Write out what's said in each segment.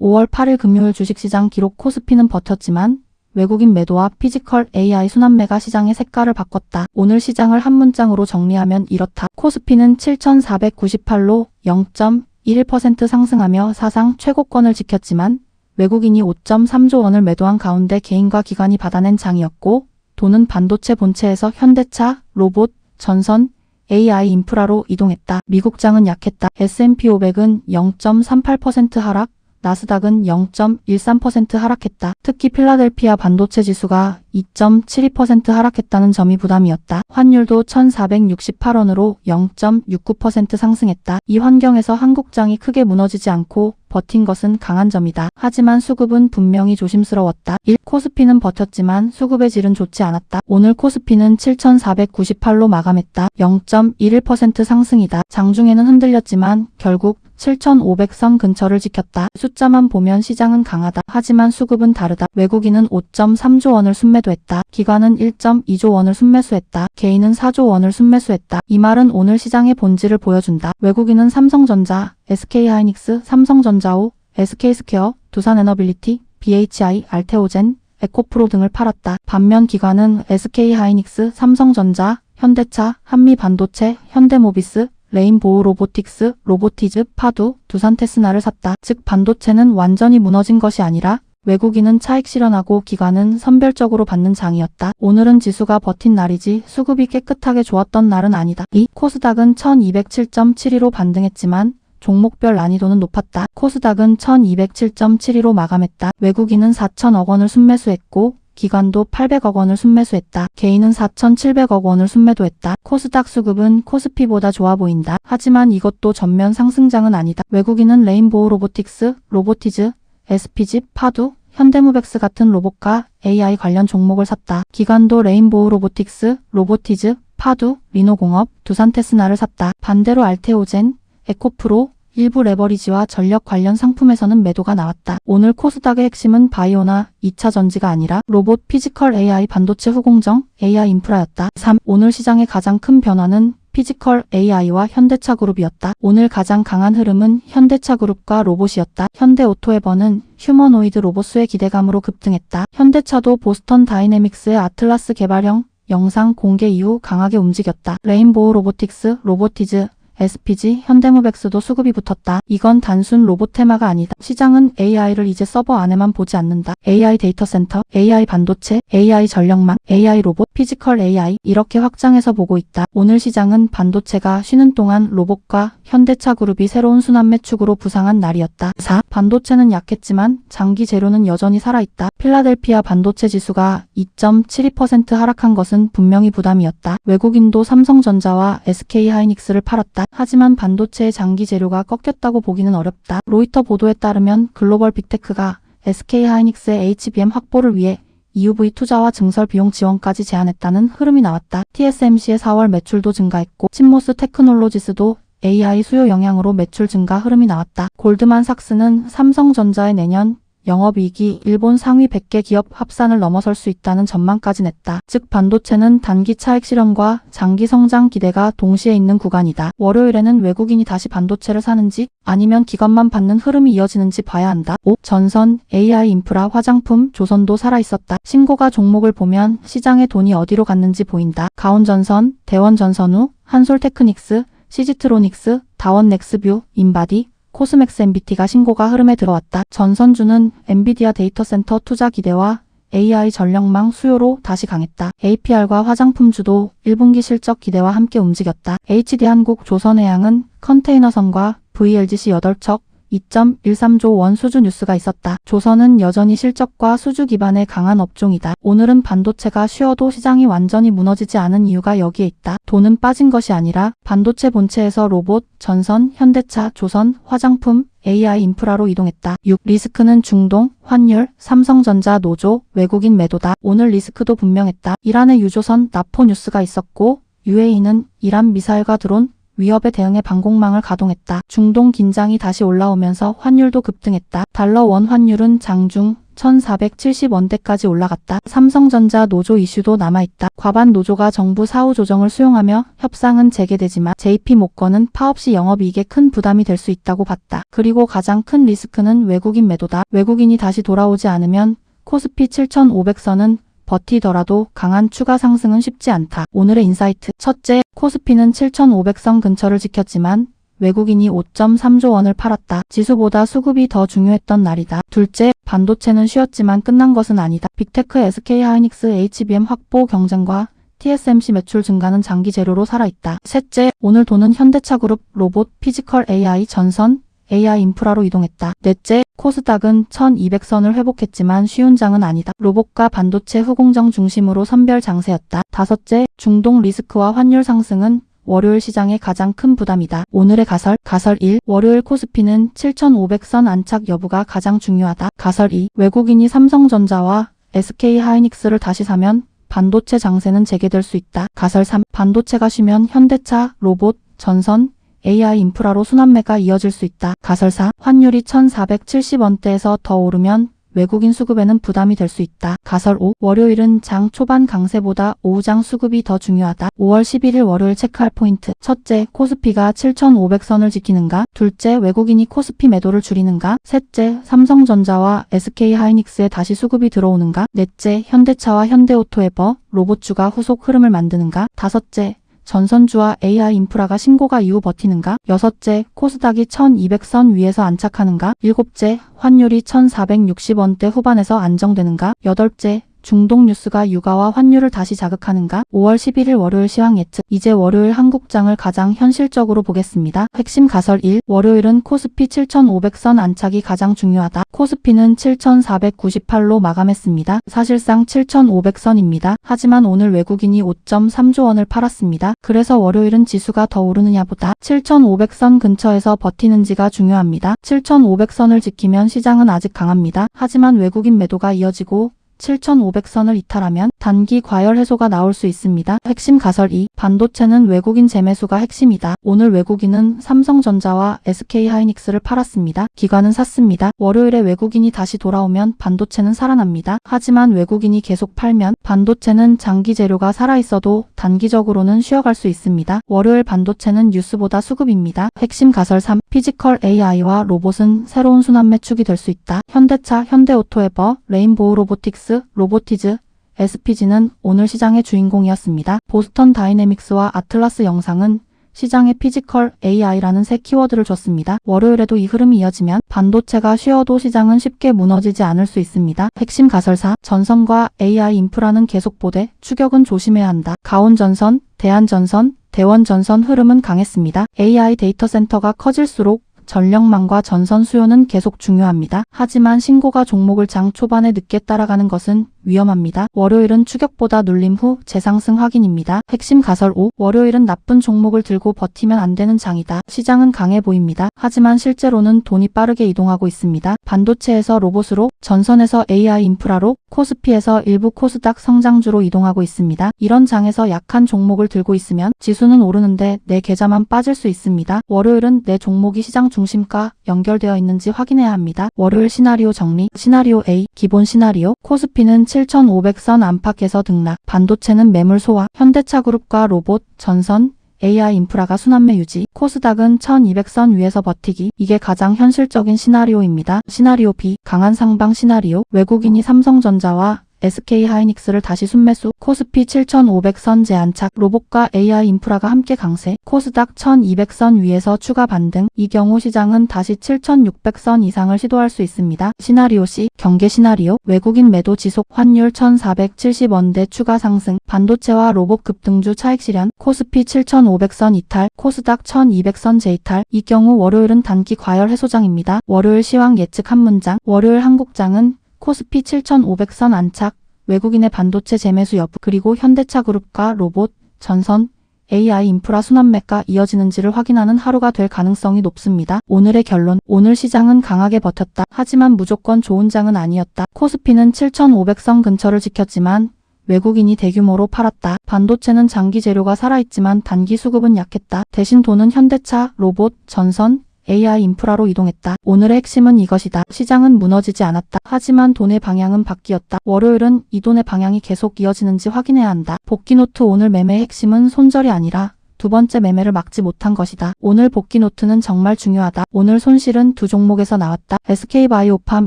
5월 8일 금요일 주식시장 기록 코스피는 버텼지만 외국인 매도와 피지컬 AI 순환매가 시장의 색깔을 바꿨다. 오늘 시장을 한 문장으로 정리하면 이렇다. 코스피는 7,498로 0.11% 상승하며 사상 최고권을 지켰지만 외국인이 5.3조 원을 매도한 가운데 개인과 기관이 받아낸 장이었고 돈은 반도체 본체에서 현대차, 로봇, 전선, AI 인프라로 이동했다. 미국장은 약했다. S&P 500은 0.38% 하락, 나스닥은 0.13% 하락했다. 특히 필라델피아 반도체 지수가 2.72% 하락했다는 점이 부담이었다. 환율도 1,468원으로 0.69% 상승했다. 이 환경에서 한국장이 크게 무너지지 않고 버틴 것은 강한 점이다. 하지만 수급은 분명히 조심스러웠다. 1. 코스피는 버텼지만 수급의 질은 좋지 않았다. 오늘 코스피는 7,498로 마감했다. 0.11% 상승이다. 장중에는 흔들렸지만 결국 7,500선 근처를 지켰다. 숫자만 보면 시장은 강하다. 하지만 수급은 다르다. 외국인은 5.3조 원을 순매도했다. 기관은 1.2조 원을 순매수했다. 개인은 4조 원을 순매수했다. 이 말은 오늘 시장의 본질을 보여준다. 외국인은 삼성전자, SK하이닉스, 삼성전자우, SK스퀘어, 두산에너빌리티, BHI, 알테오젠, 에코프로 등을 팔았다. 반면 기관은 SK하이닉스, 삼성전자, 현대차, 한미반도체, 현대모비스, 레인보우 로보틱스, 로보티즈, 파두, 두산테스나를 샀다. 즉 반도체는 완전히 무너진 것이 아니라 외국인은 차익 실현하고 기관은 선별적으로 받는 장이었다. 오늘은 지수가 버틴 날이지 수급이 깨끗하게 좋았던 날은 아니다. 2. 코스닥은 1207.72로 반등했지만 종목별 난이도는 높았다. 코스닥은 1207.72로 마감했다. 외국인은 4천억 원을 순매수했고 기관도 800억 원을 순매수했다. 개인은 4,700억 원을 순매도했다. 코스닥 수급은 코스피보다 좋아 보인다. 하지만 이것도 전면 상승장은 아니다. 외국인은 레인보우 로보틱스, 로보티즈, SPG, 파두, 현대무벡스 같은 로봇과 AI 관련 종목을 샀다. 기관도 레인보우 로보틱스, 로보티즈, 파두, 리노공업, 두산테스나를 샀다. 반대로 알테오젠, 에코프로, 일부 레버리지와 전력 관련 상품에서는 매도가 나왔다. 오늘 코스닥의 핵심은 바이오나 2차 전지가 아니라 로봇, 피지컬 AI, 반도체 후공정, AI 인프라였다. 3. 오늘 시장의 가장 큰 변화는 피지컬 AI와 현대차 그룹이었다. 오늘 가장 강한 흐름은 현대차 그룹과 로봇이었다. 현대오토에버는 휴머노이드 로봇수의 기대감으로 급등했다. 현대차도 보스턴 다이내믹스의 아틀라스 개발형 영상 공개 이후 강하게 움직였다. 레인보우 로보틱스, 로보티즈, SPG, 현대무벡스도 수급이 붙었다. 이건 단순 로봇 테마가 아니다. 시장은 AI를 이제 서버 안에만 보지 않는다. AI 데이터 센터, AI 반도체, AI 전력망, AI 로봇, 피지컬 AI 이렇게 확장해서 보고 있다. 오늘 시장은 반도체가 쉬는 동안 로봇과 현대차 그룹이 새로운 순환매 축으로 부상한 날이었다. 4. 반도체는 약했지만 장기 재료는 여전히 살아있다. 필라델피아 반도체 지수가 2.72% 하락한 것은 분명히 부담이었다. 외국인도 삼성전자와 SK하이닉스를 팔았다. 하지만 반도체의 장기 재료가 꺾였다고 보기는 어렵다. 로이터 보도에 따르면 글로벌 빅테크가 SK하이닉스의 HBM 확보를 위해 EUV 투자와 증설 비용 지원까지 제안했다는 흐름이 나왔다. TSMC의 4월 매출도 증가했고 친모스 테크놀로지스도 AI 수요 영향으로 매출 증가 흐름이 나왔다. 골드만삭스는 삼성전자의 내년 영업이익이 일본 상위 100개 기업 합산을 넘어설 수 있다는 전망까지 냈다. 즉 반도체는 단기 차익 실현과 장기 성장 기대가 동시에 있는 구간이다. 월요일에는 외국인이 다시 반도체를 사는지 아니면 기관만 받는 흐름이 이어지는지 봐야 한다. 5. 전선, AI 인프라, 화장품, 조선도 살아있었다. 신고가 종목을 보면 시장의 돈이 어디로 갔는지 보인다. 가온전선, 대원전선우, 한솔테크닉스, 시지트로닉스, 다원넥스뷰, 인바디, 코스맥스 MBT가 신고가 흐름에 들어왔다. 전선주는 엔비디아 데이터센터 투자 기대와 AI 전력망 수요로 다시 강했다. APR과 화장품주도 1분기 실적 기대와 함께 움직였다. HD한국 조선해양은 컨테이너선과 VLGC 8척 2.13조 원 수주 뉴스가 있었다. 조선은 여전히 실적과 수주 기반의 강한 업종이다. 오늘은 반도체가 쉬어도 시장이 완전히 무너지지 않은 이유가 여기에 있다. 돈은 빠진 것이 아니라 반도체 본체에서 로봇, 전선, 현대차, 조선, 화장품, AI 인프라로 이동했다. 6. 리스크는 중동, 환율, 삼성전자 노조, 외국인 매도다. 오늘 리스크도 분명했다. 이란의 유조선 나포 뉴스가 있었고 UAE는 이란 미사일과 드론, 위협에 대응해 방공망을 가동했다. 중동 긴장이 다시 올라오면서 환율도 급등했다. 달러 원 환율은 장중 1,470원대까지 올라갔다. 삼성전자 노조 이슈도 남아있다. 과반 노조가 정부 사후 조정을 수용하며 협상은 재개되지만 JP모건은 파업시 영업이익에 큰 부담이 될 수 있다고 봤다. 그리고 가장 큰 리스크는 외국인 매도다. 외국인이 다시 돌아오지 않으면 코스피 7,500선은 버티더라도 강한 추가 상승은 쉽지 않다. 오늘의 인사이트. 첫째, 코스피는 7,500선 근처를 지켰지만 외국인이 5.3조 원을 팔았다. 지수보다 수급이 더 중요했던 날이다. 둘째, 반도체는 쉬었지만 끝난 것은 아니다. 빅테크, SK하이닉스, HBM 확보 경쟁과 TSMC 매출 증가는 장기 재료로 살아있다. 셋째, 오늘 돈은 현대차그룹, 로봇, 피지컬 AI, 전선, AI 인프라로 이동했다. 넷째, 코스닥은 1200선을 회복했지만 쉬운 장은 아니다. 로봇과 반도체 후공정 중심으로 선별 장세였다. 다섯째, 중동 리스크와 환율 상승은 월요일 시장의 가장 큰 부담이다. 오늘의 가설 1. 월요일 코스피는 7,500선 안착 여부가 가장 중요하다. 가설 2. 외국인이 삼성전자와 SK하이닉스를 다시 사면 반도체 장세는 재개될 수 있다. 가설 3. 반도체가 쉬면 현대차, 로봇, 전선, AI 인프라로 순환매가 이어질 수 있다. 가설 4. 환율이 1,470원대에서 더 오르면 외국인 수급에는 부담이 될 수 있다. 가설 5. 월요일은 장 초반 강세보다 오후장 수급이 더 중요하다. 5월 11일 월요일 체크할 포인트. 첫째, 코스피가 7,500선을 지키는가? 둘째, 외국인이 코스피 매도를 줄이는가? 셋째, 삼성전자와 SK하이닉스에 다시 수급이 들어오는가? 넷째, 현대차와 현대오토에버, 로봇주가 후속 흐름을 만드는가? 다섯째, 전선주와 AI 인프라가 신고가 이후 버티는가? 여섯째, 코스닥이 1200선 위에서 안착하는가? 일곱째, 환율이 1460원대 후반에서 안정되는가? 여덟째, 중동 뉴스가 유가와 환율을 다시 자극하는가? 5월 11일 월요일 시황 예측. 이제 월요일 한국장을 가장 현실적으로 보겠습니다. 핵심 가설 1. 월요일은 코스피 7,500선 안착이 가장 중요하다. 코스피는 7,498로 마감했습니다. 사실상 7,500선입니다. 하지만 오늘 외국인이 5.3조 원을 팔았습니다. 그래서 월요일은 지수가 더 오르느냐보다 7,500선 근처에서 버티는지가 중요합니다. 7,500선을 지키면 시장은 아직 강합니다. 하지만 외국인 매도가 이어지고 7,500선을 이탈하면 단기 과열 해소가 나올 수 있습니다. 핵심 가설 2. 반도체는 외국인 재매수가 핵심이다. 오늘 외국인은 삼성전자와 SK하이닉스를 팔았습니다. 기관은 샀습니다. 월요일에 외국인이 다시 돌아오면 반도체는 살아납니다. 하지만 외국인이 계속 팔면 반도체는 장기 재료가 살아있어도 단기적으로는 쉬어갈 수 있습니다. 월요일 반도체는 뉴스보다 수급입니다. 핵심 가설 3. 피지컬 AI와 로봇은 새로운 순환매 축이 될 수 있다. 현대차, 현대오토에버, 레인보우 로보틱스, 로보티즈, SPG는 오늘 시장의 주인공이었습니다. 보스턴 다이내믹스와 아틀라스 영상은 시장에 피지컬 AI라는 새 키워드를 줬습니다. 월요일에도 이 흐름이 이어지면 반도체가 쉬어도 시장은 쉽게 무너지지 않을 수 있습니다. 핵심 가설 4. 전선과 AI 인프라는 계속 보되 추격은 조심해야 한다. 가온전선, 대한전선, 대원전선 흐름은 강했습니다. AI 데이터 센터가 커질수록 전력망과 전선 수요는 계속 중요합니다. 하지만 신고가 종목을 장 초반에 늦게 따라가는 것은 위험합니다. 월요일은 추격보다 눌림 후 재상승 확인입니다. 핵심 가설 5. 월요일은 나쁜 종목을 들고 버티면 안 되는 장이다. 시장은 강해 보입니다. 하지만 실제로는 돈이 빠르게 이동하고 있습니다. 반도체에서 로봇으로, 전선에서 AI 인프라로, 코스피에서 일부 코스닥 성장주로 이동하고 있습니다. 이런 장에서 약한 종목을 들고 있으면 지수는 오르는데 내 계좌만 빠질 수 있습니다. 월요일은 내 종목이 시장 중심과 연결되어 있는지 확인해야 합니다. 월요일 시나리오 정리. 시나리오 A. 기본 시나리오. 코스피는 7,500선 안팎에서 등락. 반도체는 매물 소화. 현대차그룹과 로봇, 전선, AI 인프라가 순환매 유지. 코스닥은 1200선 위에서 버티기. 이게 가장 현실적인 시나리오입니다. 시나리오 B. 강한 상방 시나리오. 외국인이 삼성전자와 SK하이닉스를 다시 순매수. 코스피 7,500선 재안착. 로봇과 AI 인프라가 함께 강세. 코스닥 1,200선 위에서 추가 반등. 이 경우 시장은 다시 7,600선 이상을 시도할 수 있습니다. 시나리오 C. 경계 시나리오. 외국인 매도 지속. 환율 1,470원대 추가 상승. 반도체와 로봇 급등주 차익 실현. 코스피 7,500선 이탈. 코스닥 1,200선 재이탈. 이 경우 월요일은 단기 과열 해소장입니다. 월요일 시황 예측 한 문장. 월요일 한국장은 코스피 7,500선 안착, 외국인의 반도체 재매수 여부, 그리고 현대차그룹과 로봇, 전선, AI 인프라 순환매가 이어지는지를 확인하는 하루가 될 가능성이 높습니다. 오늘의 결론. 오늘 시장은 강하게 버텼다. 하지만 무조건 좋은 장은 아니었다. 코스피는 7,500선 근처를 지켰지만 외국인이 대규모로 팔았다. 반도체는 장기 재료가 살아있지만 단기 수급은 약했다. 대신 돈은 현대차, 로봇, 전선, AI 인프라로 이동했다. 오늘의 핵심은 이것이다. 시장은 무너지지 않았다. 하지만 돈의 방향은 바뀌었다. 월요일은 이 돈의 방향이 계속 이어지는지 확인해야 한다. 복귀노트 오늘 매매의 핵심은 손절이 아니라 두 번째 매매를 막지 못한 것이다. 오늘 복귀노트는 정말 중요하다. 오늘 손실은 두 종목에서 나왔다. SK바이오팜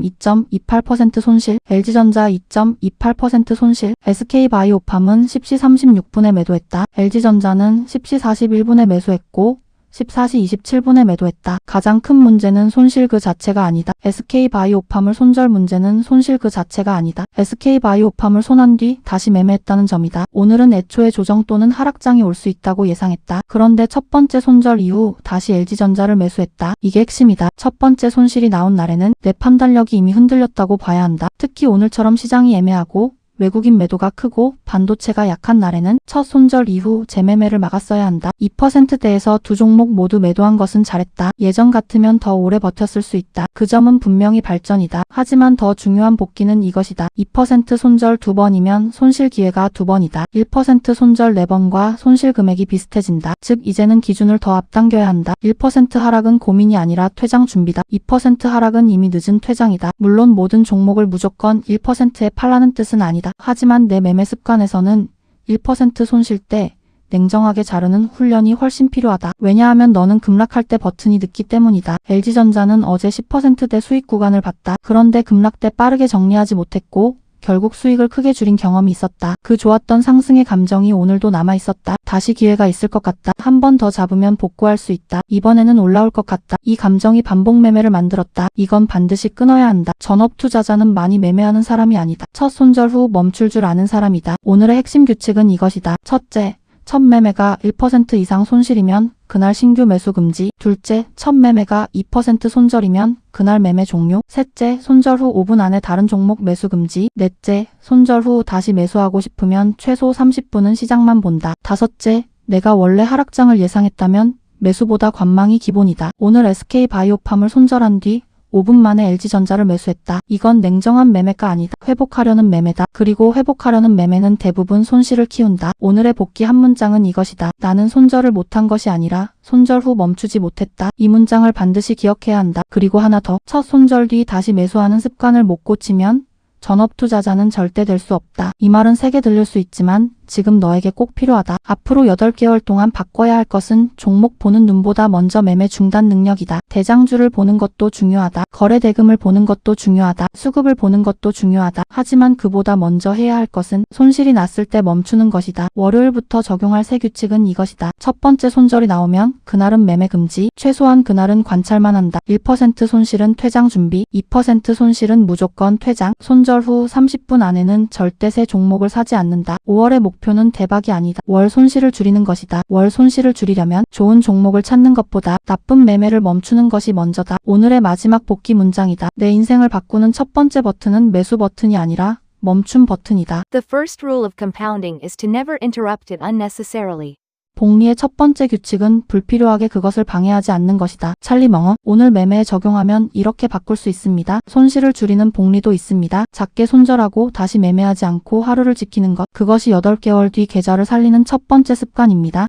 2.28% 손실, LG전자 2.28% 손실. SK바이오팜은 10시 36분에 매도했다. LG전자는 10시 41분에 매수했고 14시 27분에 매도했다. 가장 큰 문제는 손실 그 자체가 아니다. SK바이오팜을 손절 문제는 손실 그 자체가 아니다. SK바이오팜을 손한 뒤 다시 매매했다는 점이다. 오늘은 애초에 조정 또는 하락장이 올 수 있다고 예상했다. 그런데 첫 번째 손절 이후 다시 LG전자를 매수했다. 이게 핵심이다. 첫 번째 손실이 나온 날에는 내 판단력이 이미 흔들렸다고 봐야 한다. 특히 오늘처럼 시장이 애매하고 외국인 매도가 크고 반도체가 약한 날에는 첫 손절 이후 재매매를 막았어야 한다. 2%대에서 두 종목 모두 매도한 것은 잘했다. 예전 같으면 더 오래 버텼을 수 있다. 그 점은 분명히 발전이다. 하지만 더 중요한 복귀는 이것이다. 2% 손절 2번이면 손실 기회가 2번이다. 1% 손절 4번과 손실 금액이 비슷해진다. 즉 이제는 기준을 더 앞당겨야 한다. 1% 하락은 고민이 아니라 퇴장 준비다. 2% 하락은 이미 늦은 퇴장이다. 물론 모든 종목을 무조건 1%에 팔라는 뜻은 아니다. 하지만 내 매매 습관에서는 1% 손실 때 냉정하게 자르는 훈련이 훨씬 필요하다. 왜냐하면 너는 급락할 때 버튼이 늦기 때문이다. LG전자는 어제 10%대 수익 구간을 봤다. 그런데 급락 때 빠르게 정리하지 못했고 결국 수익을 크게 줄인 경험이 있었다. 그 좋았던 상승의 감정이 오늘도 남아있었다. 다시 기회가 있을 것 같다. 한 번 더 잡으면 복구할 수 있다. 이번에는 올라올 것 같다. 이 감정이 반복 매매를 만들었다. 이건 반드시 끊어야 한다. 전업 투자자는 많이 매매하는 사람이 아니다. 첫 손절 후 멈출 줄 아는 사람이다. 오늘의 핵심 규칙은 이것이다. 첫째, 첫 매매가 1% 이상 손실이면 그날 신규 매수 금지. 둘째, 첫 매매가 2% 손절이면 그날 매매 종료. 셋째, 손절 후 5분 안에 다른 종목 매수 금지. 넷째, 손절 후 다시 매수하고 싶으면 최소 30분은 시장만 본다. 다섯째, 내가 원래 하락장을 예상했다면 매수보다 관망이 기본이다. 오늘 SK바이오팜을 손절한 뒤 5분 만에 LG전자를 매수했다. 이건 냉정한 매매가 아니다. 회복하려는 매매다. 그리고 회복하려는 매매는 대부분 손실을 키운다. 오늘의 복귀 한 문장은 이것이다. 나는 손절을 못한 것이 아니라 손절 후 멈추지 못했다. 이 문장을 반드시 기억해야 한다. 그리고 하나 더. 첫 손절 뒤 다시 매수하는 습관을 못 고치면 전업 투자자는 절대 될 수 없다. 이 말은 세게 들릴 수 있지만 지금 너에게 꼭 필요하다. 앞으로 8개월 동안 바꿔야 할 것은 종목 보는 눈보다 먼저 매매 중단 능력이다. 대장주를 보는 것도 중요하다. 거래 대금을 보는 것도 중요하다. 수급을 보는 것도 중요하다. 하지만 그보다 먼저 해야 할 것은 손실이 났을 때 멈추는 것이다. 월요일부터 적용할 새 규칙은 이것이다. 첫 번째 손절이 나오면 그날은 매매 금지. 최소한 그날은 관찰만 한다. 1% 손실은 퇴장 준비. 2% 손실은 무조건 퇴장. 손절 후 30분 안에는 절대 새 종목을 사지 않는다. 5월의 목표는 대박이 아니다. 월 손실을 줄이는 것이다. 월 손실을 줄이려면 좋은 종목을 찾는 것보다 나쁜 매매를 멈추는 것이 먼저다. 오늘의 마지막 복귀 문장이다. 내 인생을 바꾸는 첫 번째 버튼은 매수 버튼이 아니라 멈춤 버튼이다. The first rule of compounding is to never interrupt it unnecessarily. 복리의 첫 번째 규칙은 불필요하게 그것을 방해하지 않는 것이다. 찰리 멍어. 오늘 매매에 적용하면 이렇게 바꿀 수 있습니다. 손실을 줄이는 복리도 있습니다. 작게 손절하고 다시 매매하지 않고 하루를 지키는 것. 그것이 8개월 뒤 계좌를 살리는 첫 번째 습관입니다.